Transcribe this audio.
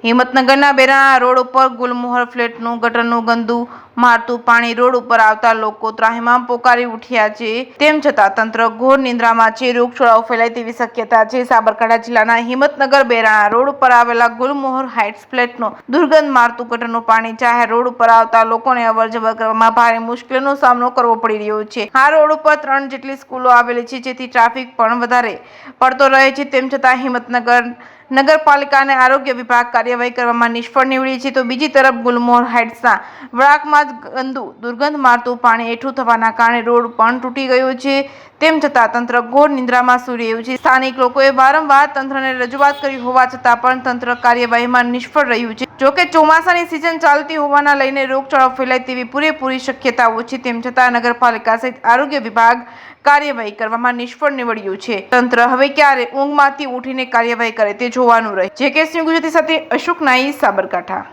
હિંમતનગરના બેરાણા road ઉપર ગુલમોહર ફ્લેટનું ગટરનું ગંદુ મારતું પાણી રોડ ઉપર આવતા લોકો ત્રાહિમામ પોકારી ઉઠ્યા છે। તેમ છતાં તંત્ર ઘોર નિંદ્રામાં છે। રોગચાળો ફેલાય તેવી શક્યતા છે। સાબરકાંઠા જિલ્લાના હિંમતનગર બેરાણા રોડ ઉપર આવેલા ગુલમોહર હાઇટ્સ ફ્લેટનું દુર્ગંધ મારતું ગટરનું પાણી જાહેર રોડ ઉપર આવતા લોકોને અવરજવર કરવામાં ભારે મુશ્કેલીનો સામનો કરવો પડી રહ્યો છે। આ રોડ ઉપર 3 જેટલી સ્કૂલો આવેલી છે, જેથી ટ્રાફિક પણ વધારે પડતો રહે છે। તેમ છતાં હિંમતનગર નગરપાલિકા અને આરોગ્ય વિભાગ કાર્યવાહી કરવામાં નિષ્ફળ નીવડી છે, તો બીજી તરફ ગુલમોહર હાઇટ્સના વળાંકમાં જ ગંદુ દુર્ગંધ મારતું પાણી એકઠું થવાના કારણે રોડ પણ તૂટી ગયો છે। તેમ છતાં તંત્ર ઘોર નિંદ્રામાં સૂઈ રહ્યું છે। સ્થાનિક લોકોએ વારંવાર તંત્રને રજૂઆત કરી હોવા છતાં પણ તંત્ર કાર્યવાહીમાં નિષ્ફળ રહ્યું છે। જોકે ચોમાસાની સિઝન ચાલતી હોવાના લઈને રોગચાળો ફેલાય તેવી પૂરેપૂરી શક્યતાઓ છે। તેમ છતાં નગરપાલિકા સહિત આરોગ્ય વિભાગ કાર્યવાહી કરવામાં નિષ્ફળ નીવડ્યું છે। તંત્ર હવે ક્યારે ઊંઘમાંથી ઉઠીને કાર્યવાહી કરે તે જોવાનું રહે। JK ન્યૂઝ ગુજરાતી સાથે અશોક નાઈ, સાબરકાંઠા।